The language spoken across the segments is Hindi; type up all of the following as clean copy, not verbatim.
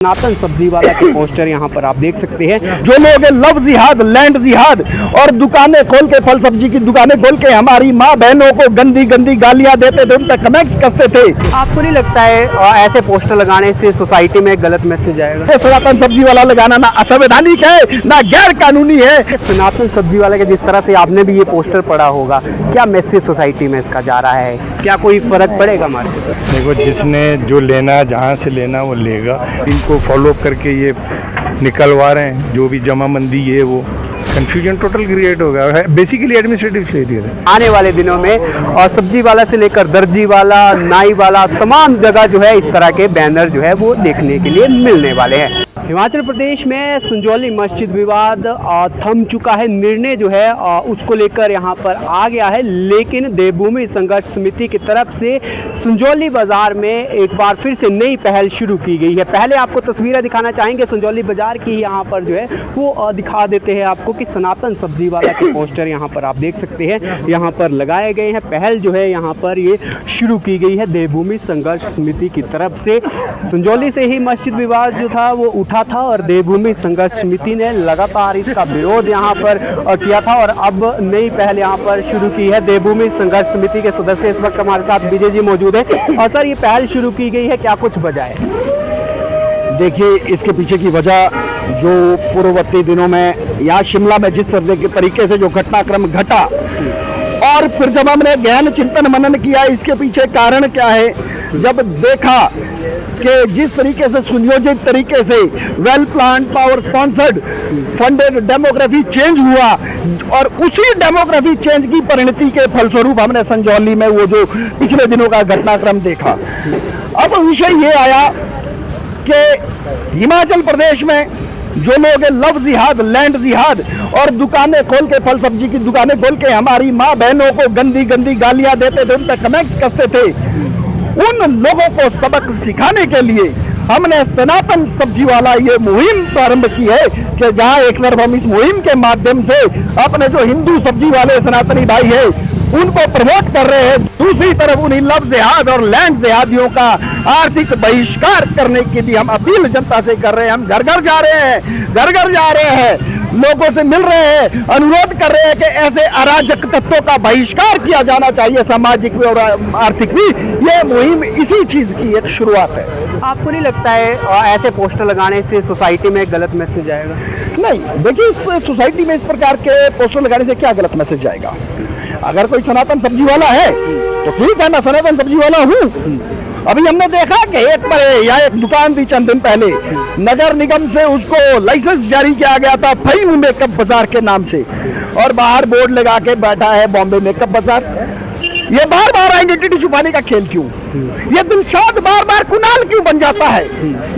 सनातन सब्जी वाला के पोस्टर यहाँ पर आप देख सकते हैं। जो लोग लव जिहाद, लैंड जिहाद और दुकानें खोल के, फल सब्जी की दुकानें खोल के हमारी माँ बहनों को गंदी गंदी गालियां देते थे, उन पर कमेंट्स करते थे। आपको नहीं लगता है ऐसे पोस्टर लगाने से सोसाइटी में गलत मैसेज आएगा? सनातन सब्जी वाला लगाना ना असंवैधानिक है ना गैर कानूनी है। सनातन सब्जी वाला के जिस तरह से आपने भी ये पोस्टर पढ़ा होगा, क्या मैसेज सोसाइटी में इसका जा रहा है? क्या कोई फर्क पड़ेगा मार्केट? देखो, जिसने जो लेना, जहाँ से लेना वो लेगा। इनको फॉलो करके ये निकलवा रहे हैं, जो भी जमाबंदी है वो कंफ्यूजन टोटल क्रिएट हो गया है। बेसिकली एडमिनिस्ट्रेटिव फेलियर है। आने वाले दिनों में और सब्जी वाला से लेकर दर्जी वाला, नाई वाला, तमाम जगह जो है इस तरह के बैनर जो है वो देखने के लिए मिलने वाले हैं। हिमाचल प्रदेश में संजौली मस्जिद विवाद थम चुका है। निर्णय जो है उसको लेकर यहाँ पर आ गया है, लेकिन देवभूमि संघर्ष समिति की तरफ से संजौली बाजार में एक बार फिर से नई पहल शुरू की गई है। पहले आपको तस्वीरें दिखाना चाहेंगे संजौली बाजार की, यहाँ पर जो है वो दिखा देते हैं आपको कि सनातन सब्जी वाला के पोस्टर यहाँ पर आप देख सकते हैं, यहाँ पर लगाए गए हैं। पहल जो है यहाँ पर ये शुरू की गई है देवभूमि संघर्ष समिति की तरफ से। संजौली से ही मस्जिद विवाद जो था वो उठा था और देवभूमि संघर्ष समिति ने लगातार इसका विरोध यहाँ पर किया था, और अब नई पहल यहाँ पर शुरू की है। देवभूमि संघर्ष समिति के सदस्य इस वक्त हमारे साथ विजय जी मौजूद है। और सर, ये पहल शुरू की गई है, क्या कुछ वजह है? देखिए, इसके पीछे की वजह जो पूर्ववर्ती दिनों में यहाँ शिमला में जिस तरीके से जो घटनाक्रम घटा, और फिर जब हमने गहन चिंतन मनन किया इसके पीछे कारण क्या है, जब देखा कि जिस तरीके से सुनियोजित तरीके से well plan, power sponsored, funded demography change हुआ, और उसी डेमोग्राफी चेंज की परिणति के फलस्वरूप हमने संजौली में वो जो पिछले दिनों का घटनाक्रम देखा। अब विषय ये आया कि हिमाचल प्रदेश में जो लोग लव जिहाद, लैंड जिहाद और दुकानें खोल के, फल सब्जी की दुकानें खोल के हमारी माँ बहनों को गंदी गंदी गालियां देते थे, उन पर कमेंट्स करते थे, उन लोगों को सबक सिखाने के लिए हमने सनातन सब्जी वाला ये मुहिम प्रारंभ की है कि जहां एक तरफ हम इस मुहिम के माध्यम से अपने जो हिंदू सब्जी वाले सनातनी भाई है उनको प्रमोट कर रहे हैं, दूसरी तरफ उन्हीं लव जिहाद और लैंड जिहादियों का आर्थिक बहिष्कार करने की भी हम अपील जनता से कर रहे हैं। हम घर घर जा रहे हैं, लोगों से मिल रहे हैं, अनुरोध कर रहे हैं कि ऐसे अराजक तत्वों का बहिष्कार किया जाना चाहिए, सामाजिक भी और आर्थिक भी। ये मुहिम इसी चीज की एक शुरुआत है। आपको नहीं लगता है ऐसे पोस्टर लगाने से सोसाइटी में गलत मैसेज आएगा? नहीं, देखिए, इस सोसाइटी में इस प्रकार के पोस्टर लगाने से क्या गलत मैसेज जाएगा? अगर कोई सनातन सब्जी वाला है तो ठीक है, मैं सनातन सब्जी वाला हूँ। अभी हमने देखा कि एक दुकान थी चंद दिन पहले, नगर निगम से उसको लाइसेंस जारी किया गया था फहीम मेकअप बाजार के नाम से, और बाहर बोर्ड लगा के बैठा है बॉम्बे मेकअप बाजार। ये बार बार आइडेंटिटी छुपाने का खेल क्यों? ये दिलशाद बार बार कुणाल क्यों बन जाता है?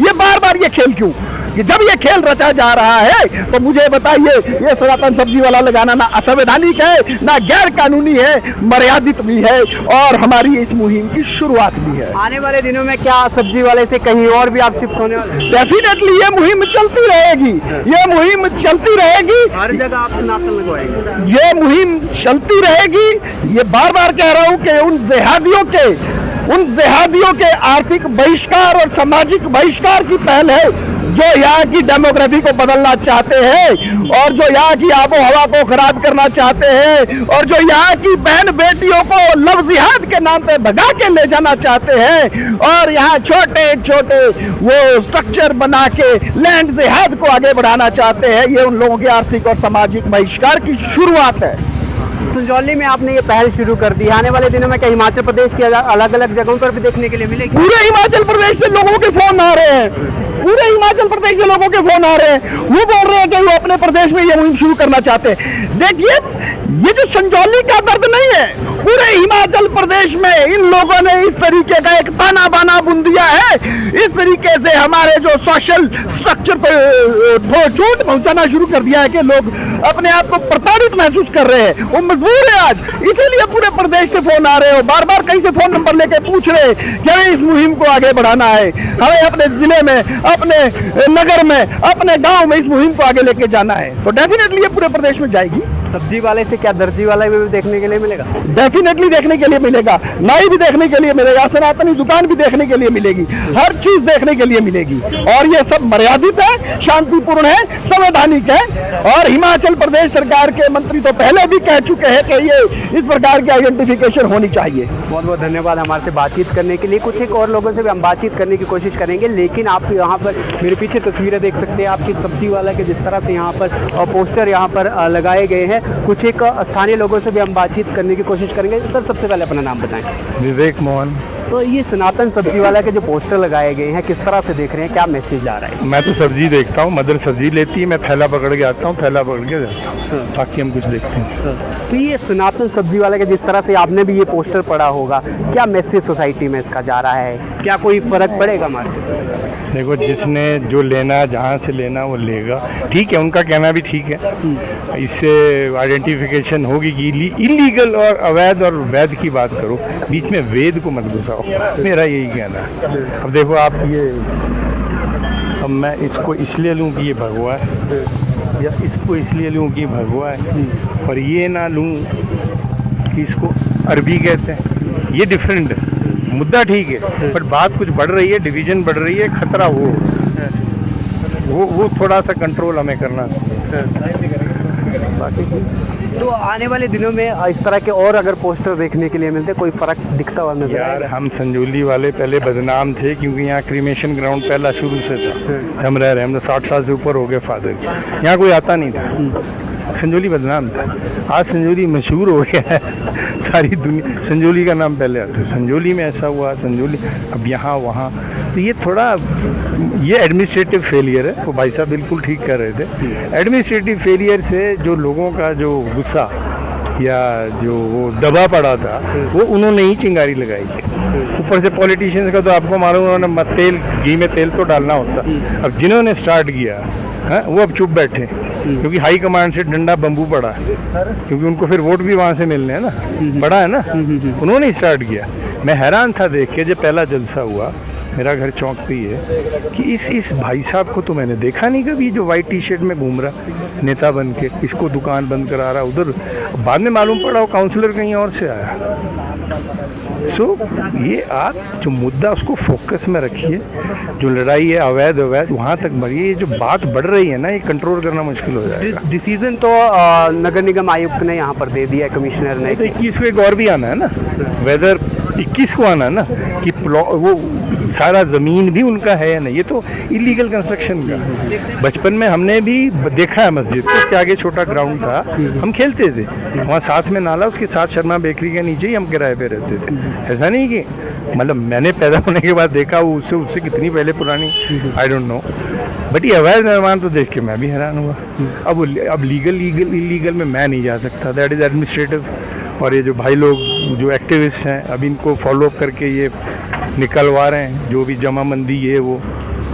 ये बार बार ये खेल क्यों? कि जब ये खेल रचा जा रहा है तो मुझे बताइए, ये सनातन सब्जी वाला लगाना ना असंवैधानिक है ना गैर कानूनी है, मर्यादित भी है, और हमारी इस मुहिम की शुरुआत भी है। आने वाले दिनों में क्या सब्जी वाले से कहीं और भी आप शिफ्ट होने वाले? डेफिनेटली ये मुहिम चलती रहेगी, ये मुहिम चलती रहेगी, हर जगह आप सनातन लगवाएंगे, ये मुहिम चलती रहेगी। ये बार बार कह रहा हूँ कि उन जिहादियों के आर्थिक बहिष्कार और सामाजिक बहिष्कार की पहल है जो यहाँ की डेमोग्राफी को बदलना चाहते हैं, और जो यहाँ की आबो हवा को खराब करना चाहते हैं, और जो यहाँ की बहन बेटियों को लव जिहाद के नाम पे भगा के ले जाना चाहते हैं, और यहाँ छोटे छोटे वो स्ट्रक्चर बना के लैंड जिहाद को आगे बढ़ाना चाहते हैं। ये उन लोगों के आर्थिक और सामाजिक बहिष्कार की शुरुआत है। संजौली में आपने ये पहल शुरू कर दी, आने वाले दिनों में क्या हिमाचल प्रदेश के अलग अलग जगहों पर भी देखने के लिए मिलेगी? पूरे हिमाचल प्रदेश से लोगों के फोन आ रहे हैं, पूरे हिमाचल प्रदेश से लोगों के फोन आ रहे हैं, वो बोल रहे हैं कि वो अपने प्रदेश में ये मुहिम शुरू करना चाहते हैं। देखिए, ये जो संजौली का दर्द नहीं है, पूरे हिमाचल प्रदेश में इन लोगों ने इस तरीके का एक ताना बाना बुन दिया है, इस तरीके से हमारे जो सोशल स्ट्रक्चर पर चोट पहुंचाना शुरू कर दिया है कि लोग अपने आप को प्रताड़ित महसूस कर रहे हैं। वो मजबूर है आज, इसीलिए पूरे प्रदेश से फोन आ रहे हो, बार बार कहीं से फोन नंबर लेके पूछ रहे हैं कि हमें इस मुहिम को आगे बढ़ाना है, हमें अपने जिले में, अपने नगर में, अपने गांव में इस मुहिम को आगे लेके जाना है। तो डेफिनेटली ये पूरे प्रदेश में जाएगी। सब्जी वाले से क्या दर्जी वाला भी देखने के लिए मिलेगा? डेफिनेटली देखने के लिए मिलेगा, नाई भी देखने के लिए मिलेगा, सनातनी दुकान भी देखने के लिए मिलेगी, हर चीज देखने के लिए मिलेगी। और ये सब मर्यादित है, शांतिपूर्ण है, संवैधानिक है। और हिमाचल प्रदेश सरकार के मंत्री तो पहले भी कह चुके हैं कि ये इस प्रकार की आइडेंटिफिकेशन होनी चाहिए। बहुत बहुत धन्यवाद हमारे से बातचीत करने के लिए। कुछ एक और लोगों से भी हम बातचीत करने की कोशिश करेंगे, लेकिन आप यहाँ पर मेरे पीछे तस्वीरें देख सकते हैं आपकी सब्जी वाला के, जिस तरह से यहाँ पर पोस्टर यहाँ पर लगाए गए हैं। कुछ एक स्थानीय लोगों से भी हम बातचीत करने की कोशिश करेंगे। सर, सबसे पहले अपना नाम बताएं। विवेक मोहन। तो ये सनातन सब्जी वाला के जो पोस्टर लगाए गए हैं, किस तरह से देख रहे हैं, क्या मैसेज आ रहा है? मैं तो सब्जी देखता हूँ, मदर सब्जी लेती है, मैं थैला पकड़ के आता हूँ, थैला पकड़ के जाता हूँ, बाकी हम कुछ देखते हैं। तो ये सनातन सब्जी वाला के जिस तरह से आपने भी ये पोस्टर पढ़ा होगा, क्या मैसेज सोसाइटी में इसका जा रहा है? क्या कोई फर्क पड़ेगा मार्केट? देखो, जिसने जो लेना, जहाँ से लेना वो लेगा, ठीक है, उनका कहना भी ठीक है। इससे आइडेंटिफिकेशन होगी कि इलीगल और अवैध और वैध की बात करो, बीच में वेद को मत घुसाओ, मेरा यही कहना है। अब देखो आप ये, अब मैं इसको इसलिए लूँ कि ये भगवा है, या इसको इसलिए लूँ कि भगवा है, और ये ना लूँ कि इसको अरबी कहते हैं, ये डिफरेंट है। मुद्दा ठीक है, पर बात कुछ बढ़ रही है, डिवीजन बढ़ रही है, खतरा वो थोड़ा सा कंट्रोल हमें करना बाकी। तो आने वाले दिनों में इस तरह के और अगर पोस्टर देखने के लिए मिलते, कोई फर्क दिखता हुआ नजर यार, हम संजौली वाले पहले बदनाम थे, क्योंकि यहाँ क्रीमेशन ग्राउंड पहला शुरू से था। हम रह रहे हैं, हम 60 साल से ऊपर हो गए फादर, यहाँ कोई आता नहीं था, संजौली बदनाम था। आज संजौली मशहूर हो गया है, सारी दुनिया संजौली का नाम पहले आता है। संजौली में ऐसा हुआ, संजौली, अब यहाँ वहाँ, तो ये थोड़ा ये एडमिनिस्ट्रेटिव फेलियर है। वो भाई साहब बिल्कुल ठीक कर रहे थे। एडमिनिस्ट्रेटिव फेलियर से जो लोगों का जो गुस्सा या जो वो दबा पड़ा था, वो उन्होंने ही चिंगारी लगाई थी। ऊपर से पॉलिटिशियंस का तो आपको मालूम, उन्होंने तेल, घी में तेल तो डालना होता। अब जिन्होंने स्टार्ट किया है, वो अब चुप बैठे, क्योंकि हाई कमांड से डंडा बम्बू पड़ा है, क्योंकि उनको फिर वोट भी वहाँ से मिलने हैं ना, पड़ा है ना, उन्होंने स्टार्ट किया। मैं हैरान था देख के, जब पहला जलसा हुआ, मेरा घर चौक पे ही है, कि इस भाई साहब को तो मैंने देखा नहीं कभी, जो वाइट टी शर्ट में घूम रहा नेता बन के, इसको दुकान बंद करा रहा उधर। बाद में मालूम पड़ा वो काउंसलर कहीं और से आया। सो ये आप जो मुद्दा उसको फोकस में रखिए, जो लड़ाई है अवैध वहाँ तक बढ़िए। ये जो बात बढ़ रही है ना, ये कंट्रोल करना मुश्किल हो जाएगा। डिसीजन तो नगर निगम आयुक्त ने यहाँ पर दे दिया है, कमिश्नर ने। तो 21 को एक और भी आना है ना, वेदर 21 को आना है ना, कि वो सारा ज़मीन भी उनका है या नहीं। ये तो इलीगल कंस्ट्रक्शन का, बचपन में हमने भी देखा है मस्जिद के उसके आगे छोटा ग्राउंड था, हम खेलते थे वहाँ, साथ में नाला, उसके साथ शर्मा बेकरी के नीचे ही हम किराए पे रहते थे। ऐसा नहीं कि मतलब मैंने पैदा होने के बाद देखा, वो उससे कितनी पहले पुरानी, आई डोंट नो, बट ये अवैध निर्माण तो देख के मैं भी हैरान हुआ। अब लीगल इलीगल में मैं नहीं जा सकता, दैट इज़ एडमिनिस्ट्रेटिव। और ये जो भाई लोग जो एक्टिविस्ट हैं, अब इनको फॉलो अप करके ये निकलवा रहे हैं, जो भी जमाबंदी है वो,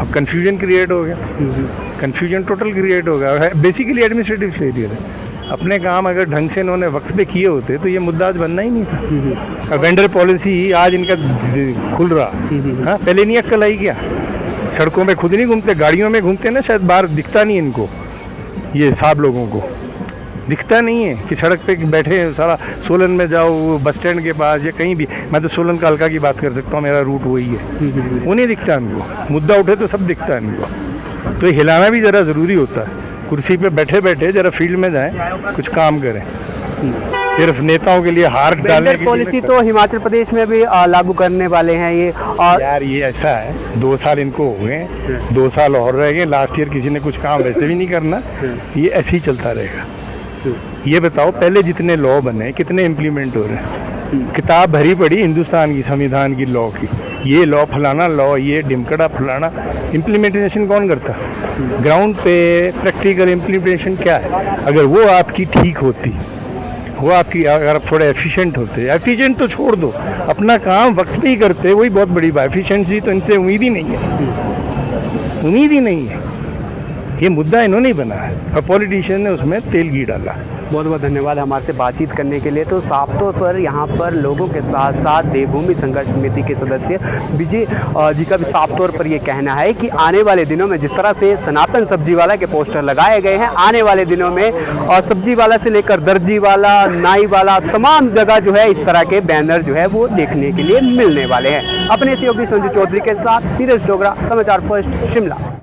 अब कन्फ्यूजन क्रिएट हो गया, कन्फ्यूजन टोटल क्रिएट हो गया। बेसिकली एडमिनिस्ट्रेटिव फेलियर है। अपने काम अगर ढंग से इन्होंने वक्त पे किए होते तो ये मुद्दा आज बनना ही नहीं था। वेंडर पॉलिसी आज इनका खुल रहा, हाँ, पहले नहीं अक्ल आई क्या? सड़कों पे खुद नहीं घूमते, गाड़ियों में घूमते ना, शायद बाहर दिखता नहीं इनको, ये साहब लोगों को दिखता नहीं है कि सड़क पे बैठे सारा। सोलन में जाओ बस स्टैंड के पास या कहीं भी, मैं तो सोलन का हल्का की बात कर सकता हूँ, मेरा रूट वही है, वो नहीं दिखता इनको। मुद्दा उठे तो सब दिखता है इनको। तो हिलाना भी ज़रा ज़रूरी होता है, कुर्सी पे बैठे बैठे ज़रा फील्ड में जाएं, कुछ काम करें, सिर्फ नेताओं के लिए हार डालने की पॉलिसी तो हिमाचल प्रदेश में भी लागू करने वाले हैं ये। यार ये ऐसा है, 2 साल इनको हो गए, 2 साल और रह गए। लास्ट ईयर किसी ने कुछ काम वैसे भी नहीं करना, ये ऐसे ही चलता रहेगा। ये बताओ पहले जितने लॉ बने कितने इम्प्लीमेंट हो रहे हैं? किताब भरी पड़ी हिंदुस्तान की संविधान की लॉ की, ये लॉ फलाना लॉ, ये डिमकड़ा फलाना, इम्प्लीमेंटेशन कौन करता? ग्राउंड पे प्रैक्टिकल इम्प्लीमेंटेशन क्या है? अगर वो आपकी ठीक होती, वो आपकी, अगर आप थोड़े एफिशिएंट होते, एफिशिएंट तो छोड़ दो, अपना काम वक्त पे ही करते, वही बहुत बड़ी बात। एफिशिएंसी तो इनसे उम्मीद ही नहीं है, उम्मीद ही नहीं है। ये मुद्दा इन्होंने ही बनाया है और पॉलिटिशियन ने उसमें तेल घी डाला। बहुत बहुत धन्यवाद हमारे से बातचीत करने के लिए। तो साफ तौर पर यहाँ पर लोगों के साथ साथ देवभूमि संघर्ष समिति के सदस्य विजय जी का भी साफ तौर पर ये कहना है कि आने वाले दिनों में जिस तरह से सनातन सब्जी वाला के पोस्टर लगाए गए हैं, आने वाले दिनों में सब्जी वाला से लेकर दर्जी वाला, नाई वाला, तमाम जगह जो है इस तरह के बैनर जो है वो देखने के लिए मिलने वाले हैं। अपने सहयोगी संजू चौधरी के साथ धीरज डोगरा, समाचार फर्स्ट, शिमला।